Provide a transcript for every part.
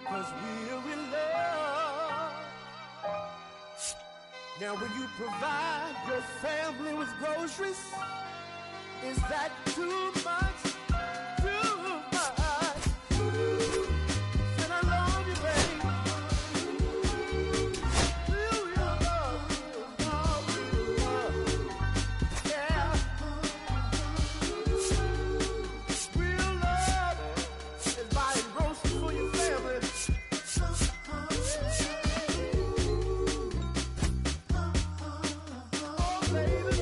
'cause we're in love. Now when you provide your family with groceries, is that too much? Too much. And I love you, baby. Real love. Yeah. Real love is buying groceries for your family. Oh, baby.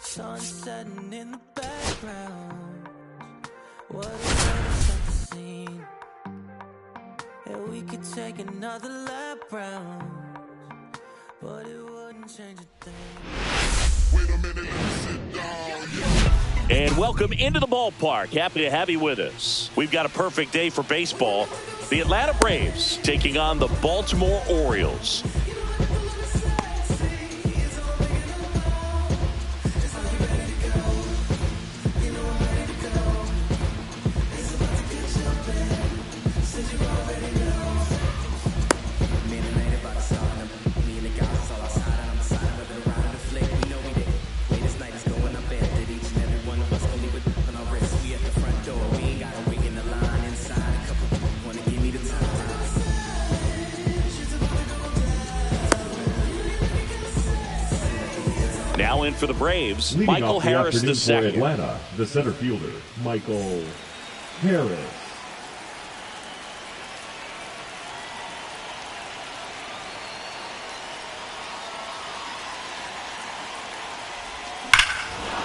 Sun setting in the background. What a way to set the scene. And we could take another lap round, but it wouldn't change a thing. Wait a minute, let me sit down. And welcome into the ballpark. Happy to have you with us. We've got a perfect day for baseball. The Atlanta Braves taking on the Baltimore Orioles. Now in for the Braves, Leading Michael off the Harris afternoon for II. Atlanta, the center fielder, Michael Harris.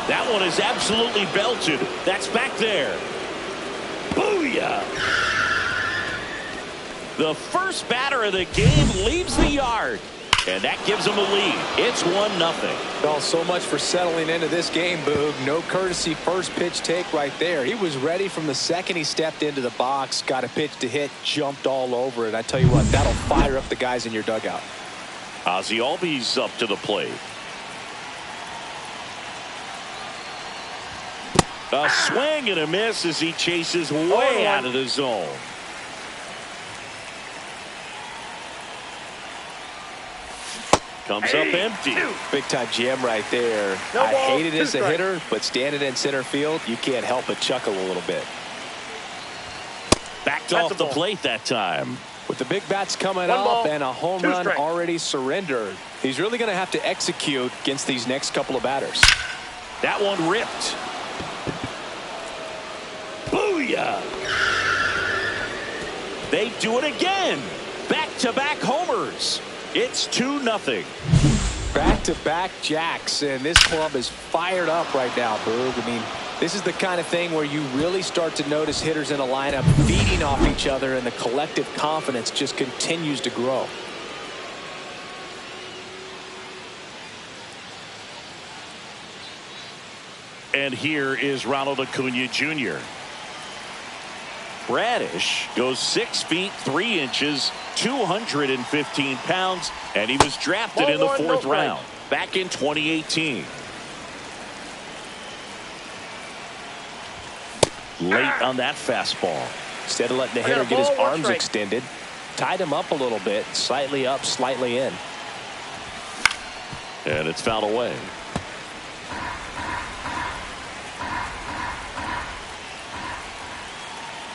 That one is absolutely belted. That's back there. Booyah! The first batter of the game leaves the yard, and that gives them a lead. It's 1-0. Well, so much for settling into this game, Boog. No courtesy first pitch take right there. He was ready from the second he stepped into the box, got a pitch to hit, jumped all over it. I tell you what, that'll fire up the guys in your dugout. Ozzie Albies up to the plate. A swing and a miss as he chases way out of the zone. Comes up empty. Big time jam right there. I hate it as a hitter, but standing in center field, you can't help but chuckle a little bit. Backed off the plate that time. With the big bats coming up and a home run already surrendered, he's really going to have to execute against these next couple of batters. That one ripped. Booyah! They do it again. Back-to-back homers. It's 2-0. Back-to-back jacks, and this club is fired up right now, Boog. I mean, this is the kind of thing where you really start to notice hitters in a lineup feeding off each other, and the collective confidence just continues to grow. And here is Ronald Acuna Jr. Bradish goes 6 feet 3 inches, 215 pounds, and he was drafted in the 4th round back in 2018. Late on that fastball. Instead of letting the hitter get his arms extended, tied him up a little bit, slightly up, slightly in. And it's fouled away.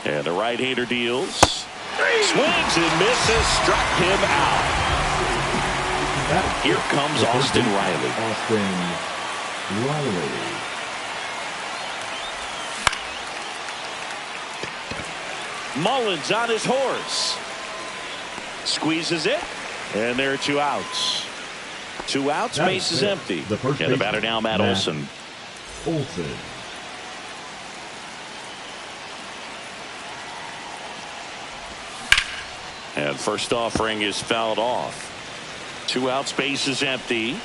And the right-hander deals. Swings and misses, struck him out. Here comes Austin Riley. Austin Riley. Mullins on his horse. Squeezes it. And there are 2 outs. 2 outs, base is empty. And the batter now, Matt Olson. Olson. And first offering is fouled off. 2 outs, base is empty.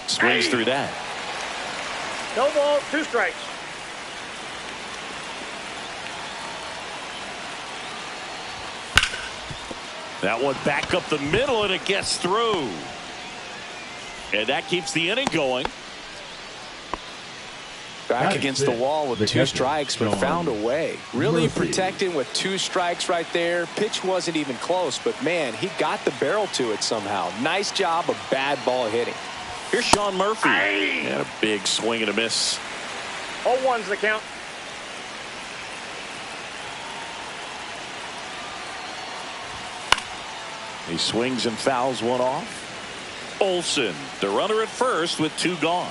Swings through that. No ball, 2 strikes. That one back up the middle, and it gets through. And that keeps the inning going. Back against the wall with 2 strikes, but found a way. Really protecting with 2 strikes right there. Pitch wasn't even close, but man, he got the barrel to it somehow. Nice job of bad ball hitting. Here's Sean Murphy. And a big swing and a miss. 0-1's the count. He swings and fouls one off. Olson, the runner at first with 2 gone.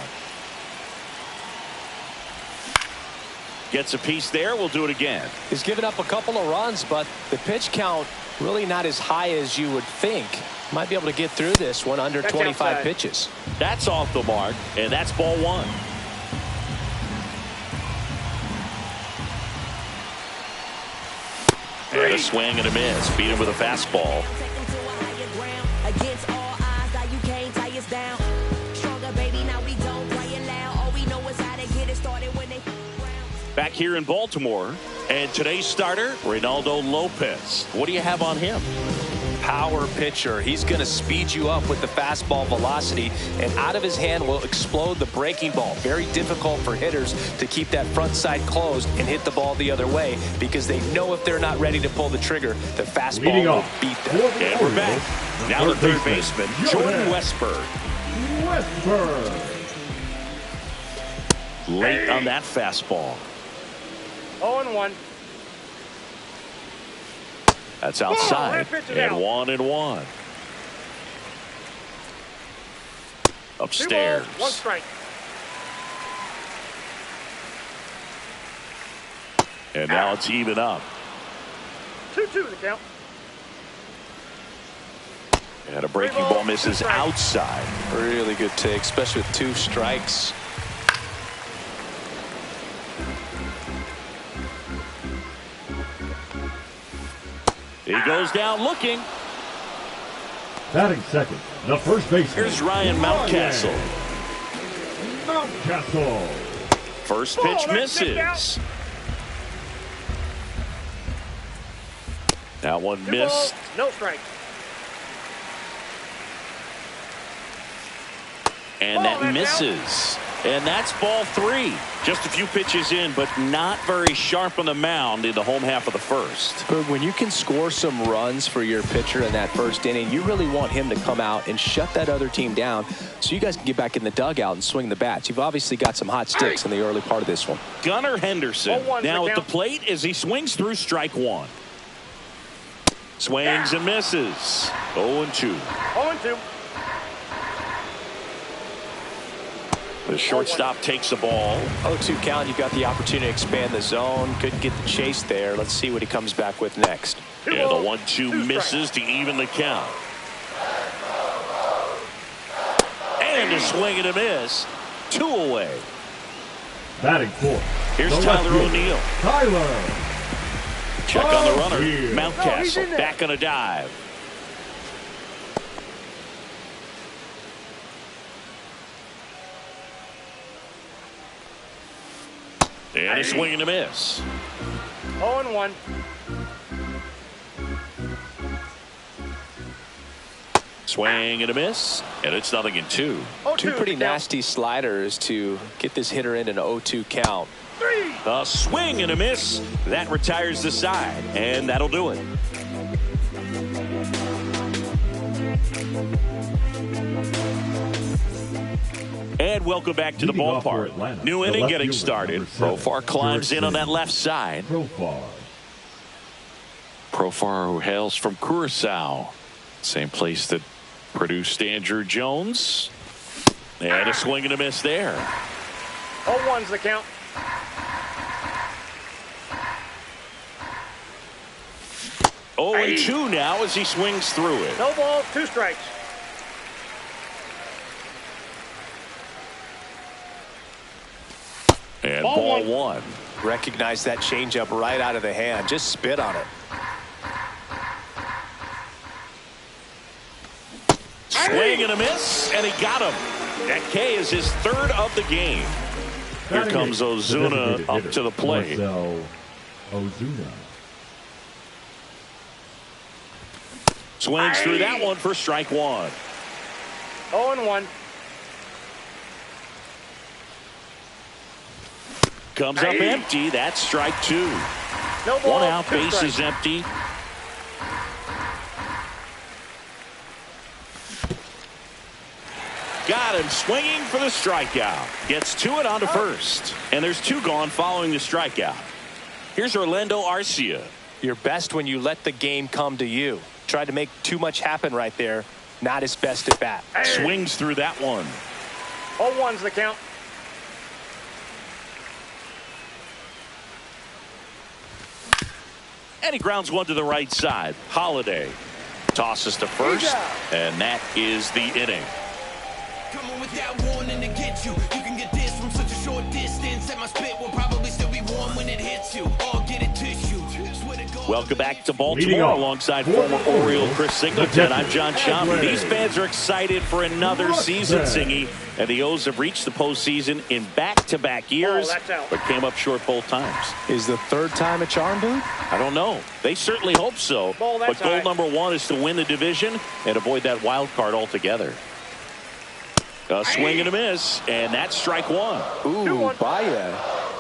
Gets a piece there. We'll do it again. He's given up a couple of runs, but the pitch count really not as high as you would think. Might be able to get through this one under 25 pitches. That's off the mark, and that's ball 1. And a swing and a miss. Beat him with a fastball. Back here in Baltimore, and today's starter, Reynaldo Lopez. What do you have on him? Power pitcher. He's going to speed you up with the fastball velocity, and out of his hand will explode the breaking ball. Very difficult for hitters to keep that front side closed and hit the ball the other way, because they know if they're not ready to pull the trigger, the fastball will beat them. And we're back. Now the third baseman, Jordan Westburg. Late on that fastball. 0-1. That's outside. And 1-1. Upstairs. 2 balls, 1 strike. And now it's even up. 2-2 the count. And a breaking ball misses outside. Really good take, especially with 2 strikes. He goes down looking. Batting second, the first baseman. Here's Ryan Mountcastle. Mountcastle. First pitch misses. That one 2 missed. balls, no strike. And that misses. And that's ball 3. Just a few pitches in, but not very sharp on the mound in the home half of the first. When you can score some runs for your pitcher in that first inning, you really want him to come out and shut that other team down so you guys can get back in the dugout and swing the bats. You've obviously got some hot sticks in the early part of this one. Gunnar Henderson now at the plate as he swings through strike 1. Swings and misses. 0-2. 0-2. The shortstop takes the ball. 0-2 count. You've got the opportunity to expand the zone. Couldn't get the chase there. Let's see what he comes back with next. And the 1-2 misses to even the count. And a swing and a miss. 2 away. Batting fourth. Here's Tyler O'Neill. Tyler. Check on the runner. Mountcastle back on a dive. And a swing and a miss. 0-1. Swing and a miss. And it's 0-2. 2 pretty nasty sliders to get this hitter in an 0-2 count. 3. A swing and a miss. That retires the side. And that'll do it. And welcome back to the ballpark. New inning getting started. Profar climbs in on that left side. Profar, who hails from Curacao. Same place that produced Andruw Jones. And a swing and a miss there. 0-1's the count. Oh, and 2 now as he swings through it. No ball, 2 strikes. And ball 1. Recognize that changeup right out of the hand. Just spit on it. Swing and a miss, and he got him. That K is his third of the game. Here comes Ozuna up to the plate. Ozuna. Swings through that one for strike one. 0-1. Comes up empty. That's strike two. No ball, one out, 2 base strikes. is empty. Got him swinging for the strikeout. Gets to it onto first. And there's 2 gone following the strikeout. Here's Orlando Arcia. You're best when you let the game come to you. Tried to make too much happen right there. Not his best at bat. Swings through that one. 0-1's the count. And he grounds one to the right side. Holiday tosses to first. And that is the inning. Come on with that warning to get you. You can get this from such a short distance. And my spit will probably still be warm when it hits you. Or get it tissue. Welcome back to Baltimore alongside former Oriole Chris Singleton. I'm John Sciambi. These fans are excited for another season, Singy. And the O's have reached the postseason in back-to-back years, but came up short both times. Is the third time a charm, dude? I don't know. They certainly hope so. But goal number 1 is to win the division and avoid that wild card altogether. A swing and a miss, and that's strike one. Ooh, Baez.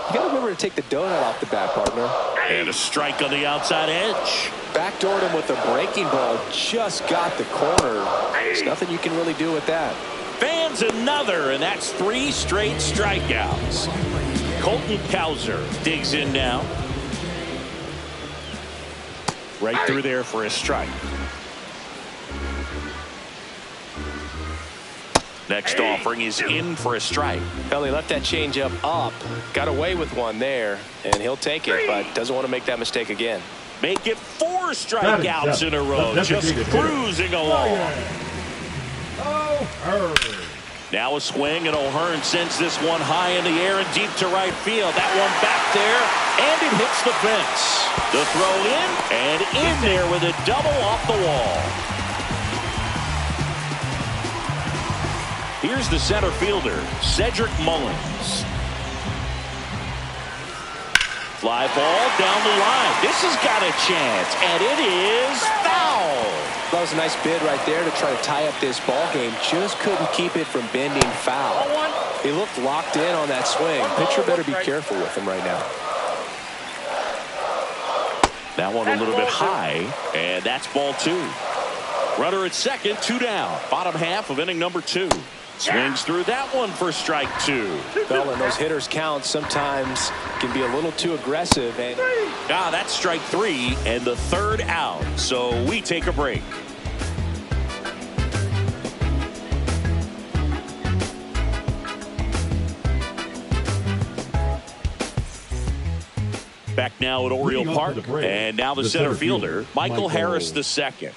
You got to remember to take the donut off the bat, partner. And a strike on the outside edge. Backdoored him with a breaking ball. Just got the corner. There's nothing you can really do with that. Fans another, and that's 3 straight strikeouts. Colton Cowser digs in now. Right through there for a strike. Next offering is in for a strike. Well, he left that changeup up. Got away with one there, and he'll take it, but doesn't want to make that mistake again. Make it 4 strikeouts in a row. Just cruising along. Now a swing, and O'Hearn sends this one high in the air and deep to right field. That one back there, and it hits the fence. The throw in, and in there with a double off the wall. Here's the center fielder, Cedric Mullins. Fly ball down the line. This has got a chance, and it is foul. That was a nice bid right there to try to tie up this ball game. Just couldn't keep it from bending foul. He looked locked in on that swing. Pitcher better be careful with him right now. That one a little bit high, and that's ball 2. Runner at second, 2 down. Bottom half of inning number 2. Swings through that one for strike 2. Well, and those hitters count sometimes can be a little too aggressive. And that's strike 3 and the 3rd out. So we take a break. Back now at Oriole Park, and now the center fielder, Michael Harris II.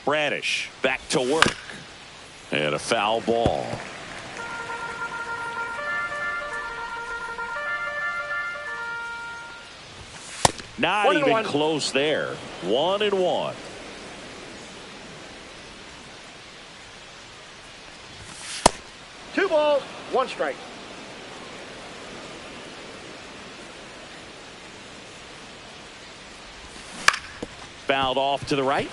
Bradish back to work. And a foul ball. Not even close there. 1-1. Two balls, 1 strike. Fouled off to the right.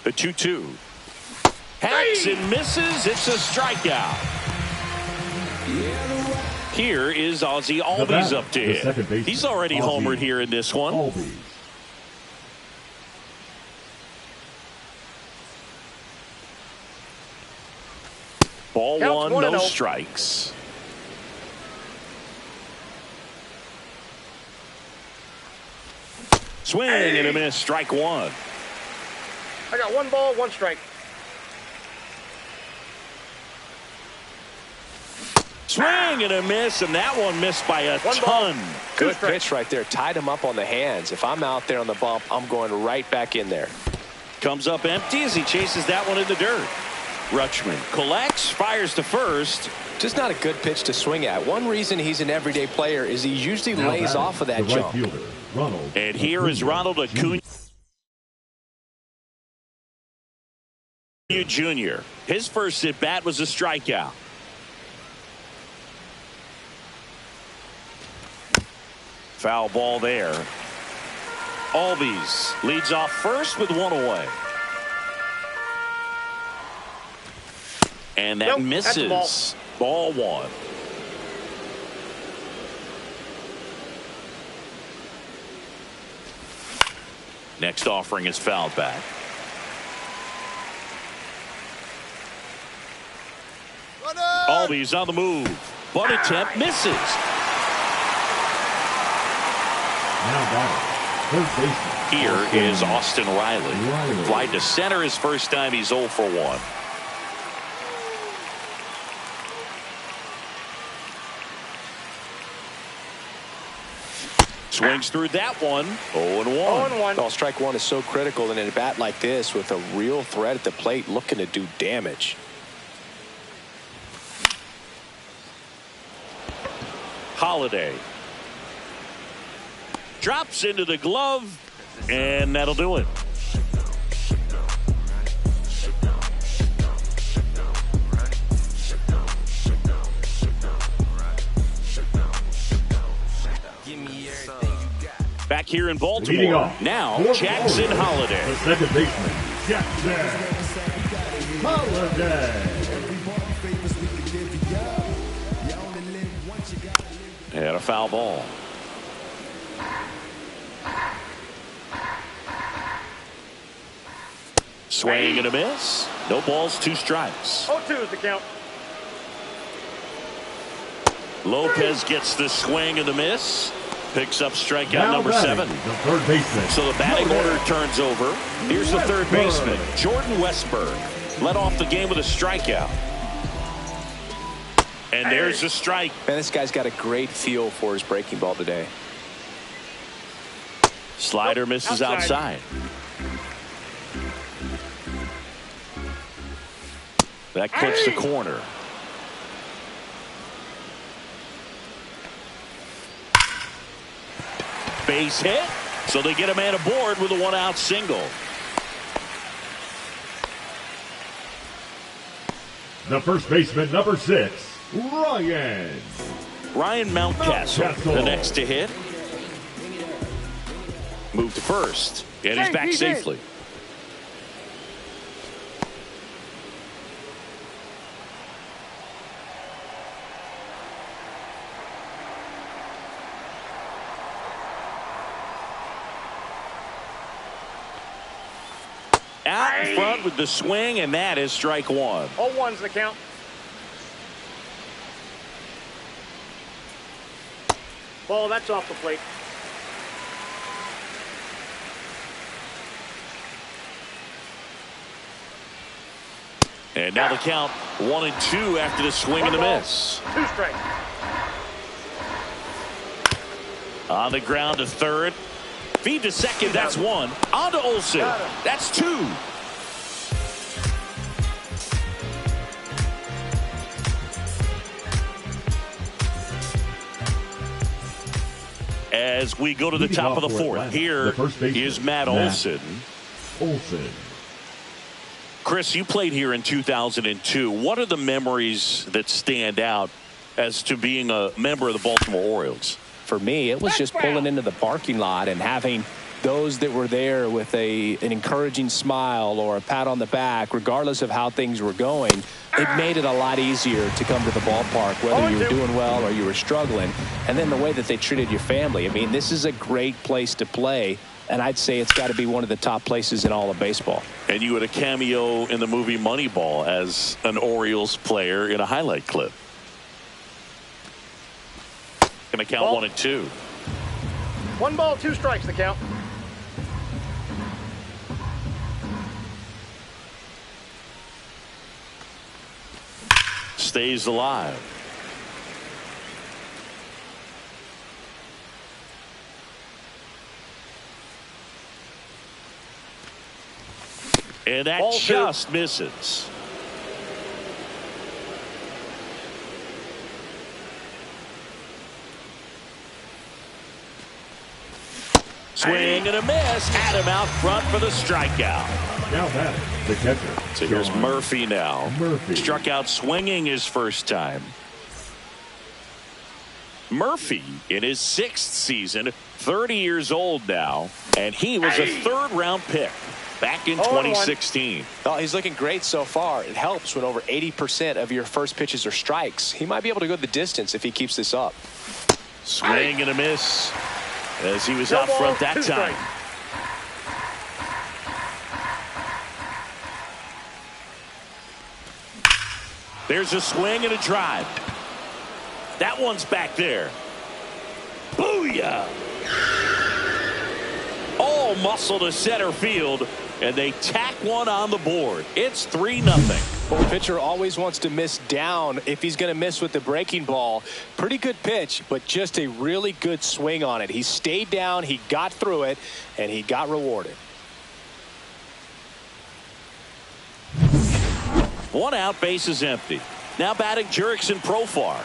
The 2-2. Hacks and misses. It's a strikeout. Here is Ozzie Albies up to hit. He's already homered here in this one. Albies. . 1, no strikes. Swing and a miss, strike 1. I got 1 ball, 1 strike. Swing and a miss, and that one missed by a ton. Good pitch right there. Tied him up on the hands. If I'm out there on the bump, I'm going right back in there. comes up empty as he chases that one in the dirt. Rutschman collects, fires to first. Just not a good pitch to swing at. One reason he's an everyday player is he usually lays off of that jump. Right fielder, Ronald And here is Ronald Acuna Jr. His first at bat was a strikeout. Foul ball there. Albies leads off first with one away. And that misses. Ball one. Next offering is fouled back. Albies on the move. Bunt attempt misses. Now batting, third baseman. Here is Austin Riley. Fly to center his first time. He's 0 for 1. Swings through that one. 0-1. Well, strike one is so critical in a bat like this with a real threat at the plate looking to do damage. Holiday drops into the glove, and that'll do it. Back here in Baltimore, now Jackson Holiday. The second baseman, Jackson Holiday. And a foul ball. Swing and a miss. No balls, 2 strikes. 0-2 is the count. Lopez gets the swing and the miss. Picks up strikeout number 7. The third baseman. So the batting order turns over. Here's the third baseman, Jordan Westburg. Led off the game with a strikeout. And there's a strike. Man, this guy's got a great feel for his breaking ball today. Slider misses outside. That clips the corner. Base hit. So they get a man aboard with a 1-out single. The first baseman, number 6, Ryan Mountcastle, the next to hit. Move to first. And he's back safely. Out in front with the swing, and that is strike 1. 0-1's the count. Ball, that's off the plate. And now the count 1-2 after the swing and the miss. 2 strikes. On the ground to third. Feed to second, that's 1. On to Olsen, that's 2. As we go to the top of the 4th, here is Matt Olson. Chris, you played here in 2002. What are the memories that stand out as to being a member of the Baltimore Orioles? For me, it was just pulling into the parking lot and having those that were there with an encouraging smile or a pat on the back, regardless of how things were going. It made it a lot easier to come to the ballpark, whether you were doing well or you were struggling. And then the way that they treated your family. I mean, this is a great place to play, and I'd say it's got to be one of the top places in all of baseball. And you had a cameo in the movie Moneyball as an Orioles player in a highlight clip. Going to count 1-2. 1 ball, 2 strikes, the count. Stays alive. And that Ball just misses. Swing and a miss. Had him out front for the strikeout. Now batting, the catcher. So here's John Murphy now. Murphy. Struck out swinging his first time. Murphy in his 6th season, 30 years old now, and he was a 3rd-round pick back in 2016. Oh, he's looking great so far. It helps when over 80% of your first pitches are strikes. He might be able to go the distance if he keeps this up. Swing and a miss as he was out front that time. There's a swing and a drive. That one's back there. Booyah! All muscle to center field, and they tack one on the board. It's 3-0. Well, the pitcher always wants to miss down if he's going to miss with the breaking ball. Pretty good pitch, but just a really good swing on it. He stayed down, he got through it, and he got rewarded. 1 out, base is empty. Now batting Jurickson Profar.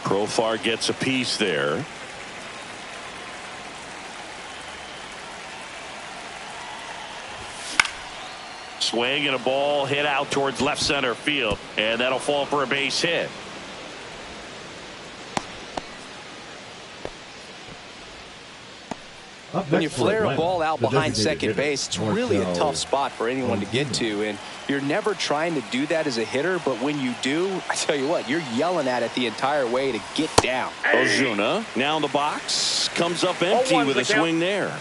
Profar gets a piece there. Swing and a ball hit out towards left center field, and that'll fall for a base hit. When you flare a ball out behind second base, it's really a tough spot for anyone to get to, and you're never trying to do that as a hitter, but when you do, I tell you what, you're yelling at it the entire way to get down. Ozuna now in the box, comes up empty with a swing there.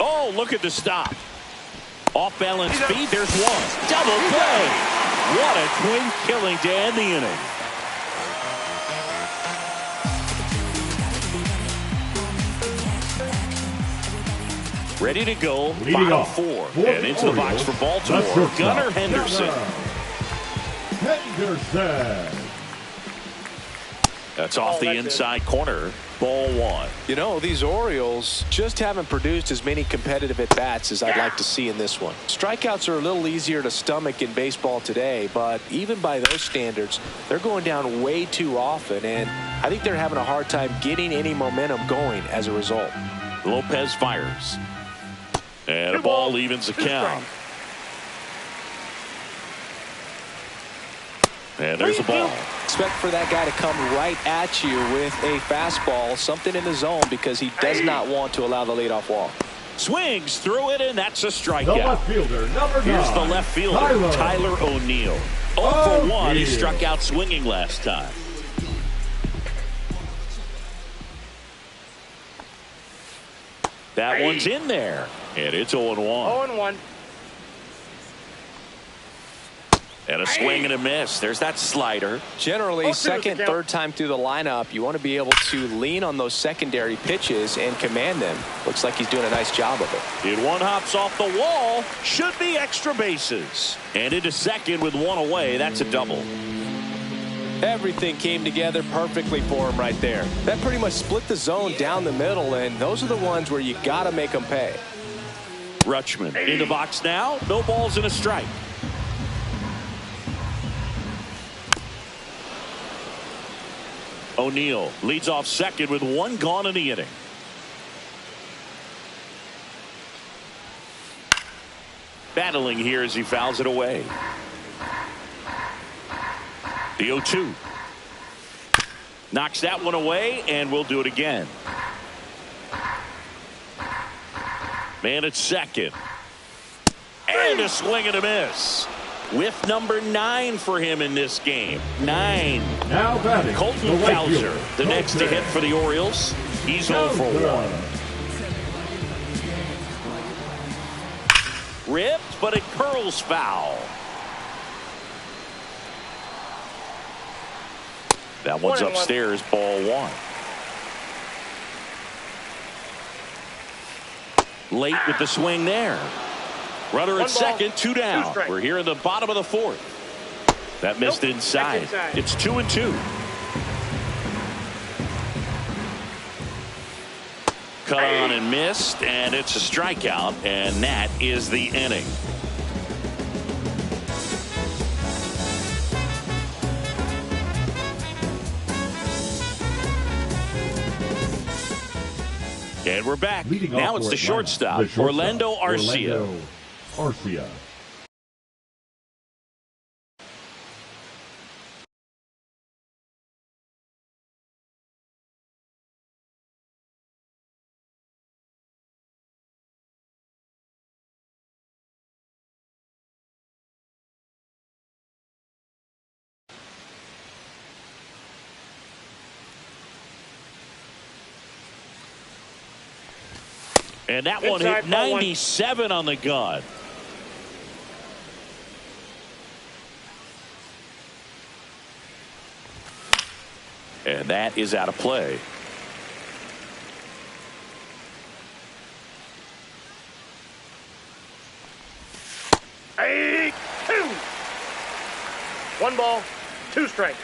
Oh, look at the stop. Off balance feet, there's one. Double play. What a twin killing to end the inning. Ready to go, bottom 4. And into the box for Baltimore, Gunnar Henderson. That's off the inside corner. Ball 1. You know, these Orioles just haven't produced as many competitive at-bats as I'd like to see in this one. Strikeouts are a little easier to stomach in baseball today, but even by those standards, they're going down way too often, and I think they're having a hard time getting any momentum going as a result. Lopez fires. And a ball evens the count. And there's a ball. Expect for that guy to come right at you with a fastball, something in the zone, because he does not want to allow the leadoff walk. Swings through it, and that's a strikeout. The left fielder, number 9. Here's the left fielder, Tyler O'Neill. 0 for 1. He struck out swinging last time. That one's in there, and it's 0-1. 0-1. And a swing and a miss. There's that slider. Generally, second, third time through the lineup, you want to be able to lean on those secondary pitches and command them. Looks like he's doing a nice job of it. It one hops off the wall. Should be extra bases. And into second with 1 away. That's a double. Everything came together perfectly for him right there. That pretty much split the zone down the middle, and those are the ones where you got to make them pay. Rutschman in the box now. No balls and a strike. O'Neill leads off second with 1 gone in the inning. Battling here as he fouls it away. The 0-2. Knocks that one away, and we'll do it again. Man at second. And a swing and a miss. Whiff number 9 for him in this game. 9. Now batting, Colton the right Fowler, fielder, the next to hit for the Orioles. He's 0 for 1. Ripped, but it curls foul. That one's upstairs, ball 1. Late with the swing there. Runner at second, 2 down. We're here in the bottom of the 4th. That missed inside. It's 2-2. Cut on and missed, and it's a strikeout, and that is the inning. And we're back. Now it's the shortstop, Orlando Arcia. And that one hit 97 on the gun. And that is out of play. Hey, 2. 1 ball, 2 strikes.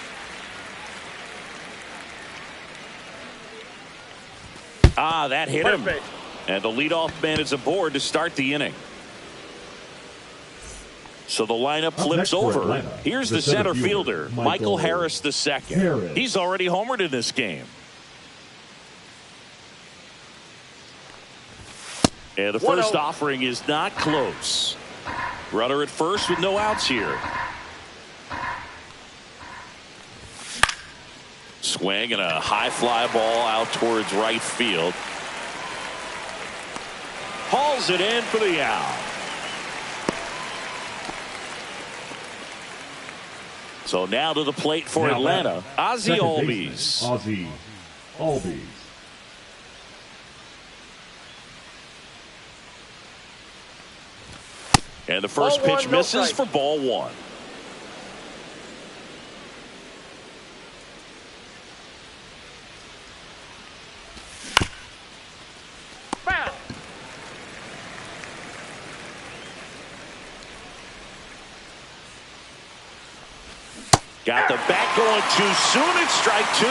Ah, that hit him. Perfect. And the leadoff man is aboard to start the inning. So the lineup flips over. Here's the center fielder, Michael Harris II. He's already homered in this game. And the first offering is not close. Runner at first with no outs here. Swing and a high fly ball out towards right field. Hauls it in for the out. So now to the plate for Atlanta, Ozzie Albies. Ozzie Albies. And the first pitch misses for ball 1. Foul. Got the bat going too soon. It's strike 2.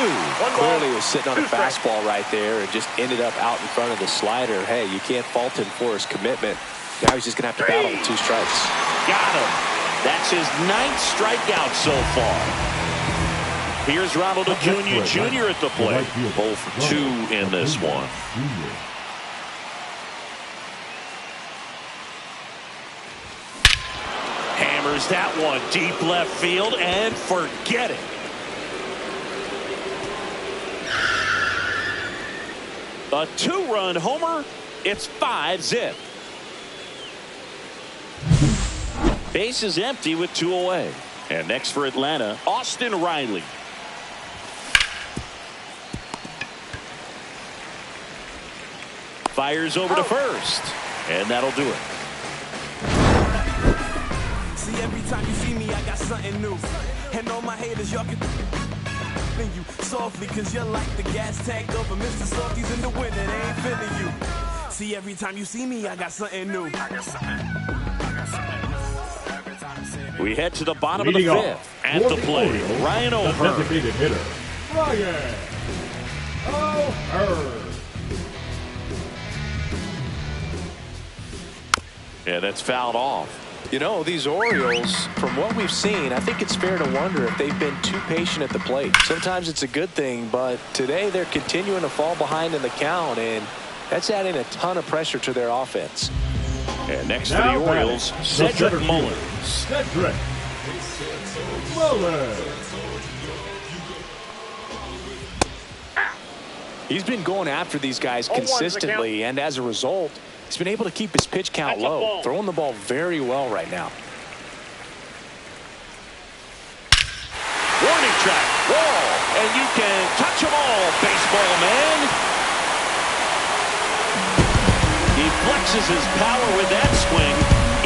Clearly was sitting on a fastball right there and just ended up out in front of the slider. Hey, you can't fault him for his commitment. Now he's just going to have to battle with 2 strikes. Got him. That's his 9th strikeout so far. Here's Ronald Acuna Jr. at the plate. 0 for 2 in this one. Hammers that one deep left field and forget it. A 2-run homer. It's 5-zip. Base is empty with 2 away. And next for Atlanta, Austin Riley. Fires over to first. And that'll do it. See, every time you see me, I got something new. And all my haters, y'all can you softly, cause you're like the gas tank of a Mr. Softies in the winter. They ain't feeling you. See, every time you see me, I got something new. We head to the bottom of the 5th. At the plate, Ryan O'Hearn. Designated hitter, Ryan O'Hearn. Yeah, that's fouled off. You know, these Orioles, from what we've seen, I think it's fair to wonder if they've been too patient at the plate. Sometimes it's a good thing, but today they're continuing to fall behind in the count, and that's adding a ton of pressure to their offense. And next for the Orioles, Cedric Mullins. Cedric Mullins. He's been going after these guys consistently, and as a result, he's been able to keep his pitch count low, throwing the ball very well right now. Warning track, wall, and you can touch them all, baseball man. He flexes his power with that swing.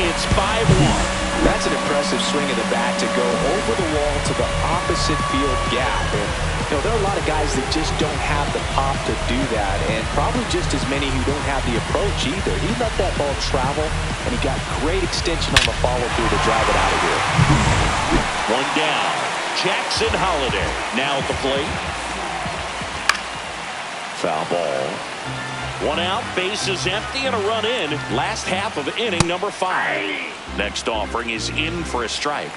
It's 5-1. That's an impressive swing of the bat to go over the wall to the opposite field gap. And, you know, there are a lot of guys that just don't have the pop to do that, and probably just as many who don't have the approach either. He let that ball travel, and he got great extension on the follow-through to drive it out of here. One down. Jackson Holiday now at the plate. Foul ball. One out, bases empty, and a run in. Last half of inning number 5. Next offering is in for a strike.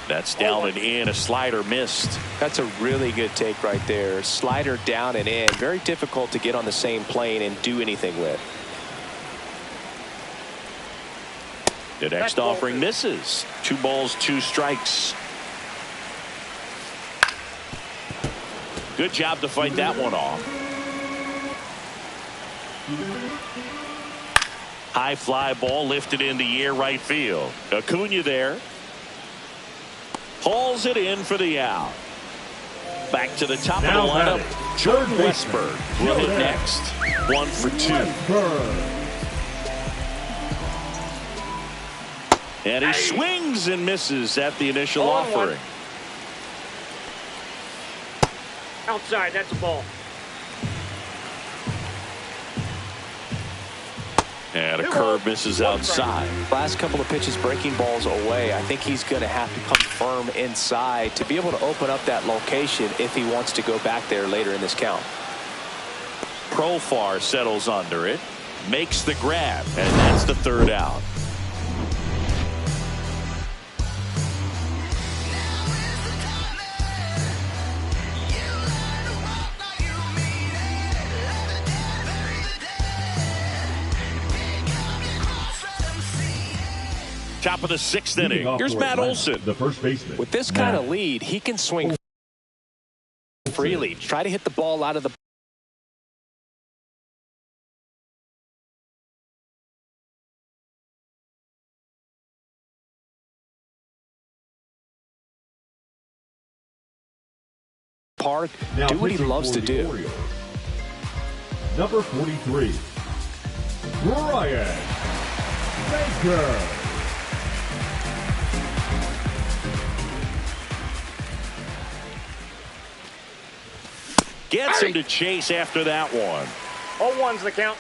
That's down and in. A slider missed. That's a really good take right there. Slider down and in. Very difficult to get on the same plane and do anything with. The next offering misses. 2 balls, 2 strikes. Good job to fight that one off. High fly ball lifted in the air right field. Acuna there. Hauls it in for the out. Back to the top of the lineup. Jordan Westburg will hit next. 1 for 2. And he swings and misses at the initial offering. Outside, that's a ball. And a curve misses outside. Last couple of pitches breaking balls away. I think he's going to have to come firm inside to be able to open up that location if he wants to go back there later in this count. Profar settles under it, makes the grab, and that's the 3rd out. Top of the 6th inning. Here's Matt Olson, the first baseman. With this kind of lead, he can swing freely. Try to hit the ball out of the park. Now do what he loves to do. Orioles. Number 43, Brian Baker. Gets him to chase after that one. 0-1's the count.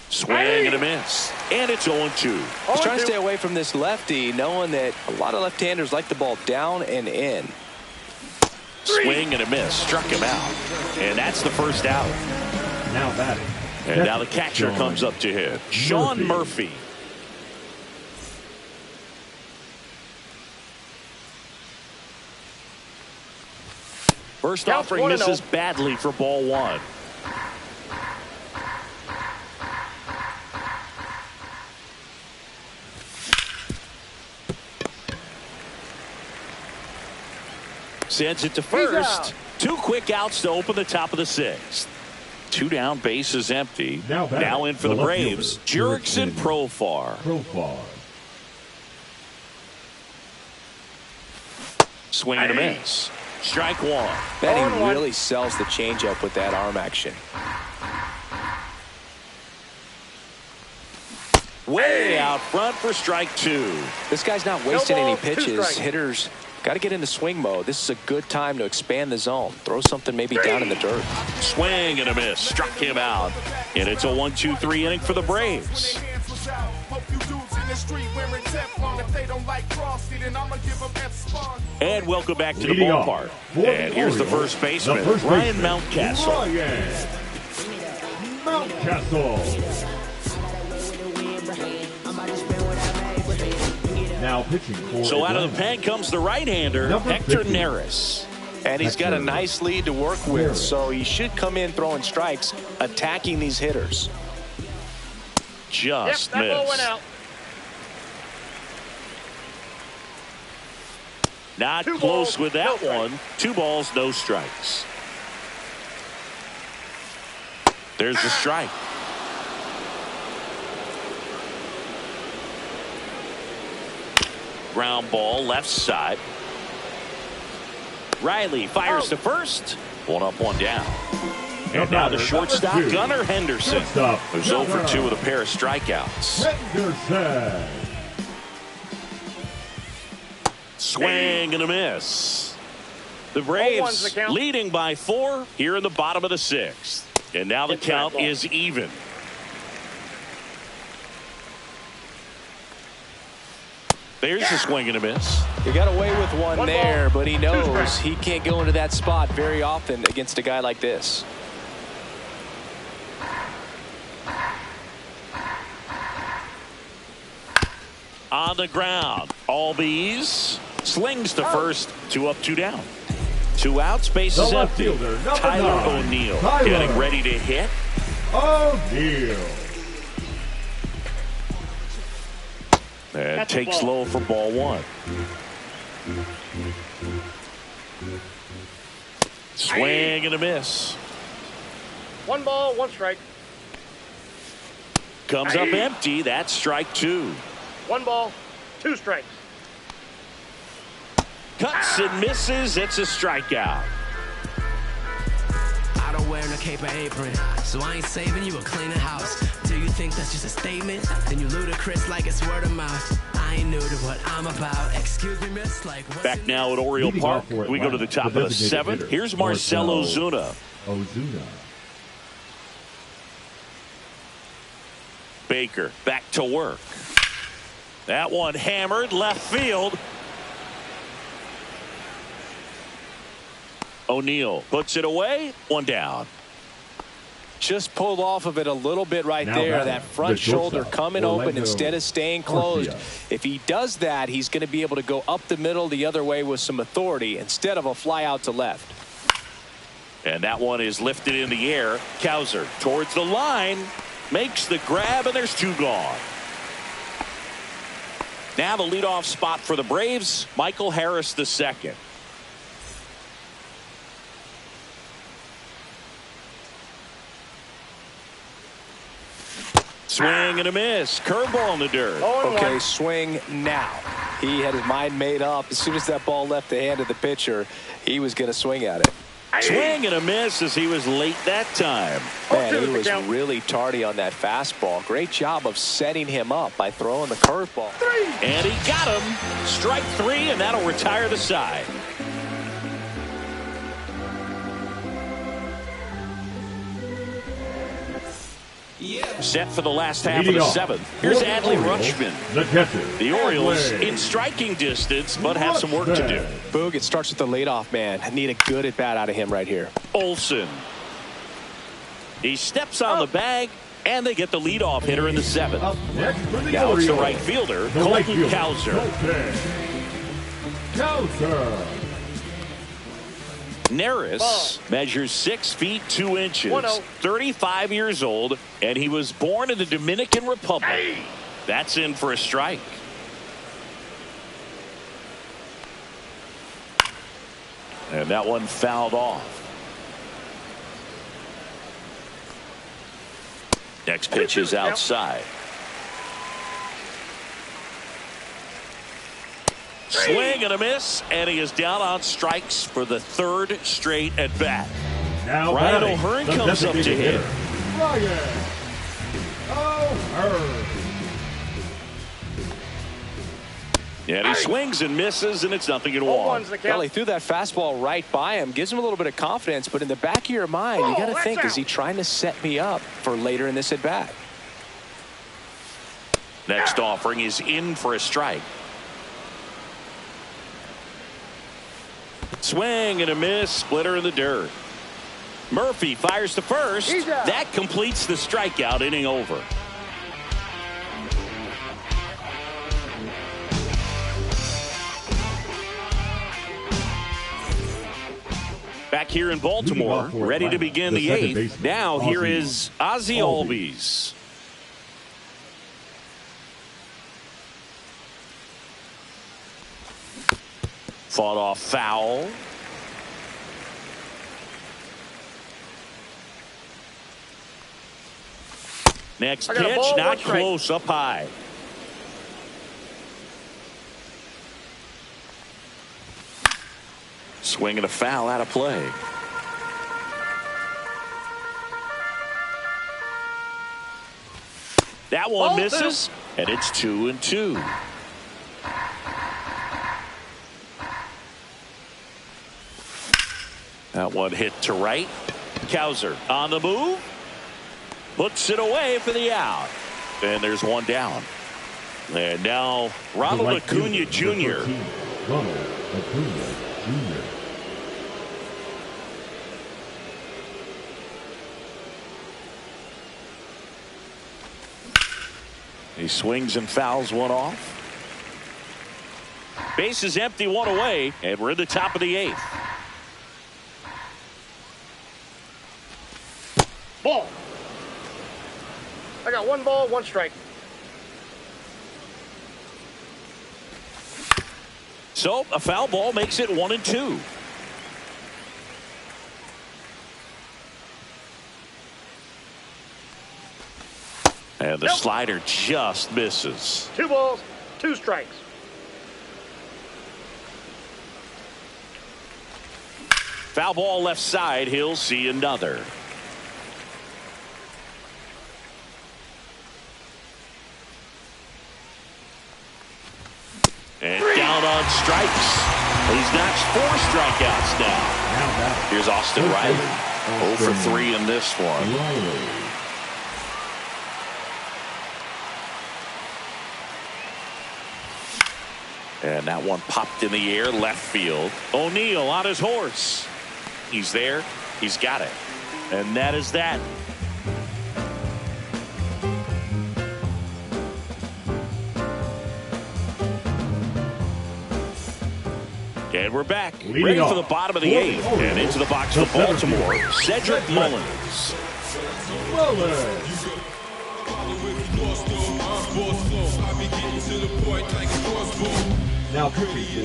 Swing and a miss. And it's 0-2. He's trying to stay away from this lefty, knowing that a lot of left-handers like the ball down and in. Swing and a miss. Struck him out. And that's the first out. Now batting. And now the catcher comes up to hit. Sean Murphy. First offering misses badly for ball 1. Sends it to first. 2 quick outs to open the top of the 6th. 2 down, bases empty. Now in for the Braves, Jurickson Profar. Swing and a miss. Strike 1. Betting really sells the changeup with that arm action. Way out front for strike 2. This guy's not wasting any pitches. Hitters got to get into swing mode. This is a good time to expand the zone. Throw something maybe down in the dirt. Swing and a miss. Struck him out. And it's a 1-2-3 inning for the Braves. And welcome back to the ballpark. And here's the first baseman, Ryan Mountcastle. Now pitching for so out of the pen comes the right-hander, Hector Neris. And he's got a nice lead to work with, so he should come in throwing strikes, attacking these hitters. Just that ball went missed. out. Not close with that one. 2 balls, no strikes. There's the strike. Ground ball, left side. Riley fires to first. 1 up, 1 down. And now the shortstop, Gunnar Henderson, who's 0 for 2 with a pair of strikeouts. Swing and a miss. The Braves leading by 4 here in the bottom of the 6th. And now the count is even. There's a swing and a miss. He got away with one there, but he knows he can't go into that spot very often against a guy like this. On the ground, Albies slings to first, 2 up, 2 down. 2 outs, bases empty. Tyler O'Neill getting ready to hit. O'Neill. And takes low for ball 1. Swing and a miss. 1 ball, 1 strike. Comes up empty. That's strike 2. 1 ball, 2 strikes. Cuts and misses. It's a strikeout. I don't wear no cape or apron, so I ain't saving you or clean the house. Do you think that's just a statement? Then you ludicrous like it's word of mouth. I ain't new to what I'm about. Excuse me, miss. Like back now at Oriole Park. We go to the top of the 7th. Here's Marcell Ozuna. Baker back to work. That one hammered left field. O'Neill puts it away. 1 down. Just pulled off of it a little bit right there. That front shoulder coming open instead of staying closed. If he does that, he's going to be able to go up the middle the other way with some authority instead of a fly out to left. And that one is lifted in the air. Cowser towards the line. Makes the grab, and there's 2 gone. Now the leadoff spot for the Braves, Michael Harris II. Swing and a miss. Curveball in the dirt. Okay, swing now. He had his mind made up. As soon as that ball left the hand of the pitcher, he was going to swing at it. Swing and a miss as he was late that time. Man, he was really tardy on that fastball. Great job of setting him up by throwing the curveball. And he got him. Strike 3, and that'll retire the side. Set for the last half of the 7th. Here's Adley Rutschman. The Orioles in striking distance, but have some work to do. Boog, it starts with the leadoff man. I need a good at bat out of him right here. Olson. He steps on the bag, and they get the leadoff hitter in the 7th. Now it's the right fielder, Colton Cowser. Neris measures 6 feet 2 inches, 35 years old, and he was born in the Dominican Republic. That's in for a strike. And that one fouled off. Next pitch is outside. Swing and a miss, and he is down on strikes for the 3rd straight at bat. Now Ryan O'Hearn comes up to hit. Ryan O'Hearn. And he swings and misses, and it's 0-1. Well, he threw that fastball right by him. Gives him a little bit of confidence, but in the back of your mind, you got to think, is he trying to set me up for later in this at bat? Next offering is in for a strike. Swing and a miss, splitter in the dirt. Murphy fires to first. That completes the strikeout, inning over. Back here in Baltimore, ready to begin the 8th. Now here is Ozzie Albies. Fought off foul. Next pitch, not close, up high. Swing and a foul out of play. That one misses, and it's 2-2. That one hit to right. Cowser on the move. Puts it away for the out. And there's one down. And now Ronald Acuna Jr. Ronald Acuna Jr. He swings and fouls one off. Base is empty, one away, and we're in the top of the 8th. Ball. I got 1 ball, 1 strike. So a foul ball makes it 1-2. And the slider just misses. 2 balls, 2 strikes. Foul ball left side. He'll see another. And down on strikes. He's notched 4 strikeouts now. Here's Austin Riley. 0 for 3 in this one. And that one popped in the air left field. O'Neill on his horse. He's there. He's got it. And that is that. And we're back. Ready for the bottom of the 8th. And into the box for Baltimore, Cedric Mullins. Now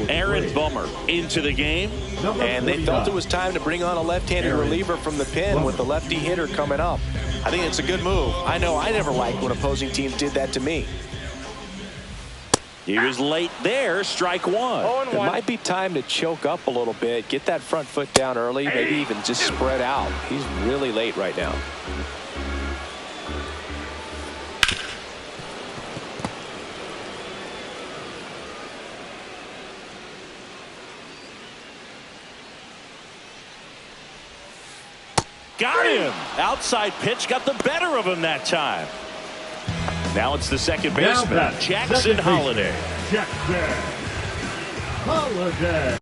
Aaron Bummer into the game. And they felt it was time to bring on a left-handed reliever from the pen with the lefty hitter coming up. I think it's a good move. I know I never liked when opposing teams did that to me. He was late there, strike 1. It might be time to choke up a little bit, get that front foot down early, maybe even just spread out. He's really late right now. Got him. Outside pitch got the better of him that time. Now it's the second baseman, Jackson Holliday. Jackson Holliday.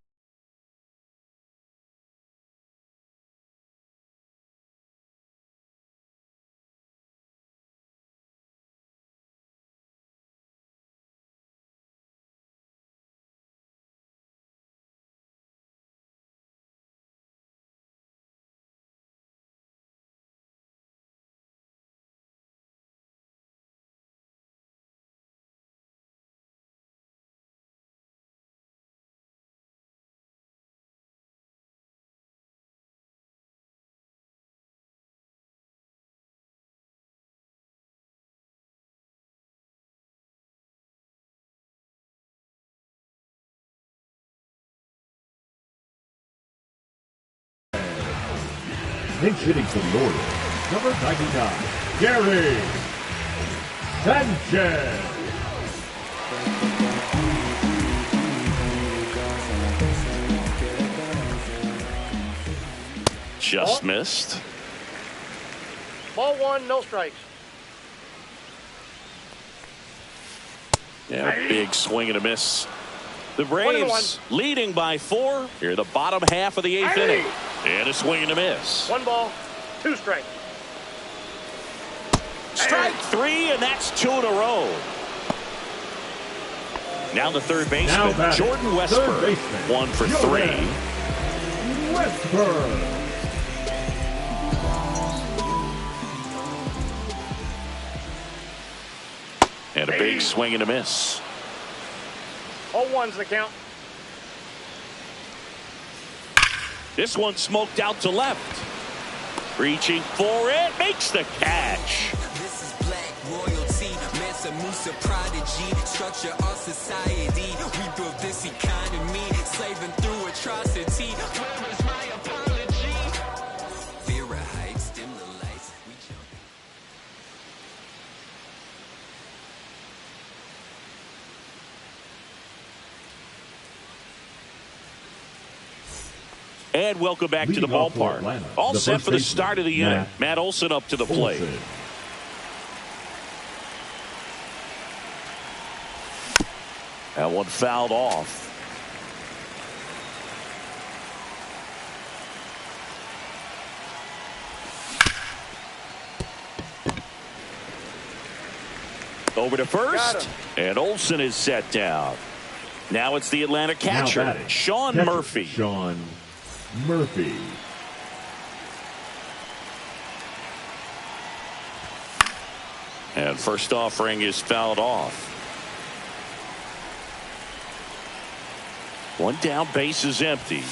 Pinch hitting for the Orioles, number 99, Gary Sanchez. Just missed. Ball 1, no strikes. Yeah, big swing and a miss. The Braves leading by 4 here, the bottom half of the 8th inning. And a swing and a miss. 1 ball, 2 strikes. Strike 3, and that's 2 in a row. Now the third baseman, Jordan Westburg, 1 for 3. Westburg. And a big swing and a miss. All 1's the count. This one smoked out to left. Reaching for it, makes the catch. This is black royalty, Mansa Musa prodigy, structure our society. We built this economy, slaving through atrocity. Where is my apology? Vera heights, dim the lights, we jump. And welcome back to the Leading off for ballpark. Atlanta, All the set first for the baseman, start of the inning. Matt Olson up to the plate. Olson. That one fouled off. Over to first, and Olson is set down. Now it's the Atlanta catcher, Sean Murphy. Sean Murphy. And first offering is fouled off. One down, base is empty.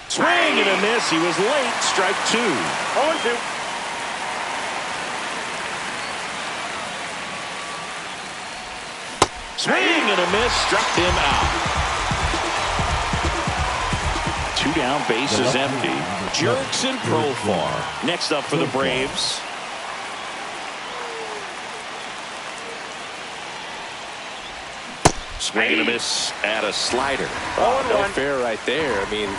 Swing and a miss. He was late. Strike 2. 0-2. Swing and a miss. Struck him out. 2 down, base is empty. Jurickson Profar next up for the Braves. Swing and a miss at a slider. No fair right there. I mean,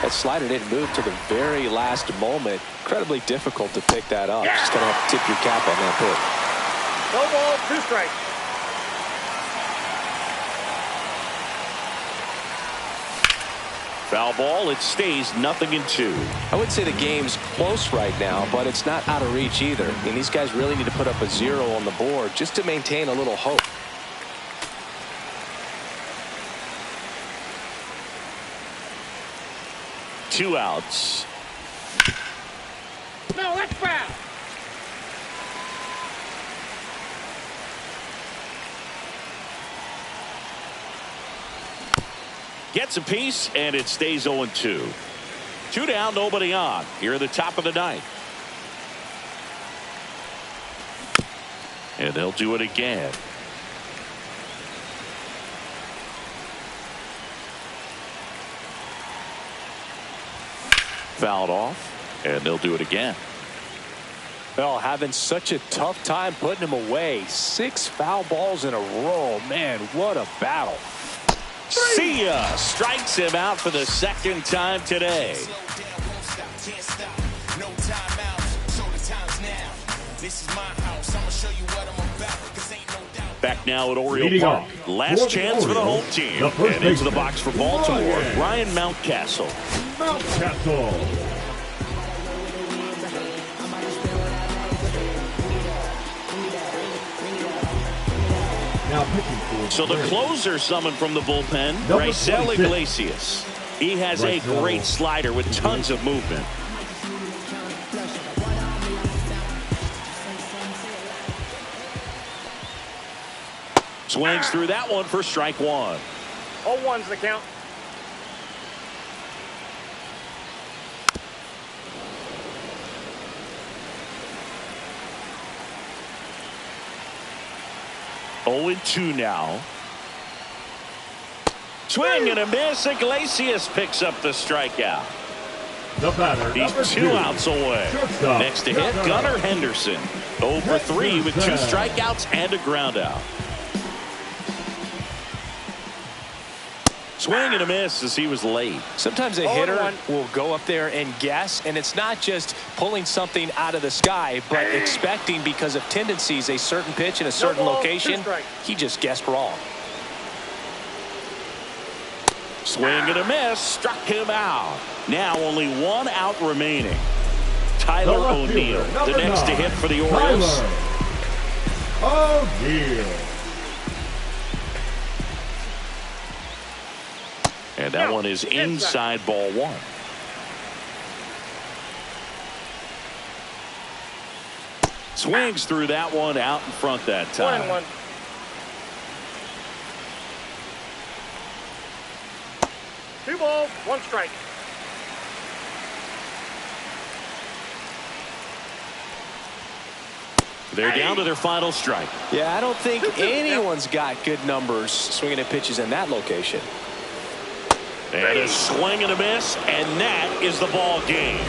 that slider didn't move to the very last moment. Incredibly difficult to pick that up. Just going to have to tip your cap on that pitch. No ball, 2 strikes. Foul ball. It stays 0-2. I would say the game's close right now, but it's not out of reach either. I mean, these guys really need to put up a 0 on the board just to maintain a little hope. Two outs. No, that's foul. Gets a piece, and it stays 0-2. 2 down, nobody on. Here at the top of the 9th. And they'll do it again. Fouled off, and they'll do it again. Well, having such a tough time putting him away. 6 foul balls in a row. Man, what a battle. See ya! Strikes him out for the 2nd time today. Back now at Oriole Park. Last chance for the home team. And into the box for Baltimore, Ryan Mountcastle. So the closer summoned from the bullpen, Raisel Iglesias. He has a great slider with tons of movement. Swings through that one for strike 1. 0-1's the count. Oh, 2 now. Swing and a miss. Iglesias picks up the strikeout. The batter, He's 2 outs away. Next to hit, Gunnar Henderson. 0 for 3 with 2 strikeouts and a ground out. Swing and a miss as he was late. Sometimes a hitter will go up there and guess, and it's not just pulling something out of the sky, but expecting because of tendencies a certain pitch in a certain location. He just guessed wrong. Swing and a miss. Struck him out. Now only 1 out remaining. Tyler O'Neill, the next to hit for the Orioles. O'Neill. And that one is inside ball 1. Swings through that one out in front that time. 1-1. Two balls, 1 strike. They're down to their final strike. Yeah, I don't think anyone's got good numbers swinging at pitches in that location. And a swing and a miss, and that is the ball game.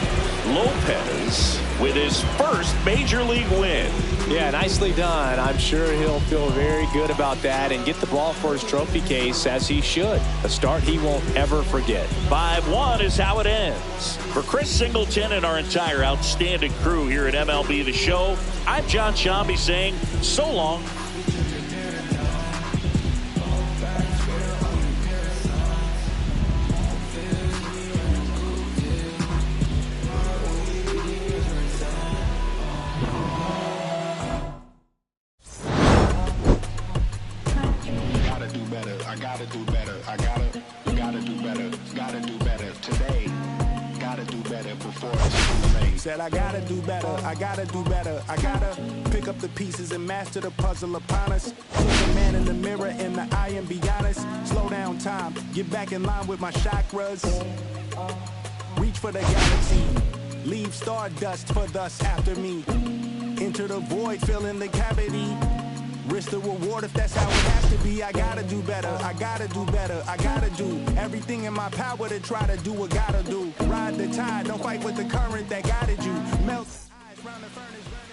Lopez with his first major league win. Yeah, nicely done. I'm sure he'll feel very good about that and get the ball for his trophy case, as he should. A start he won't ever forget. 5-1 is how it ends. For Chris Singleton and our entire outstanding crew here at MLB The Show, I'm John Sciambi saying so long. I gotta do better. I gotta do better. Gotta do better today. Gotta do better before it's too late. Said I gotta do better. I gotta do better. I gotta pick up the pieces and master the puzzle upon us. Look a man in the mirror in the eye and be honest. Slow down time. Get back in line with my chakras. Reach for the galaxy. Leave stardust for thus after me. Enter the void, fill in the cavity. Risk the reward if that's how it has to be. I gotta do better. I gotta do better. I gotta do everything in my power to try to do what gotta do. Ride the tide, don't fight with the current that guided you. Melt eyes round the furnace.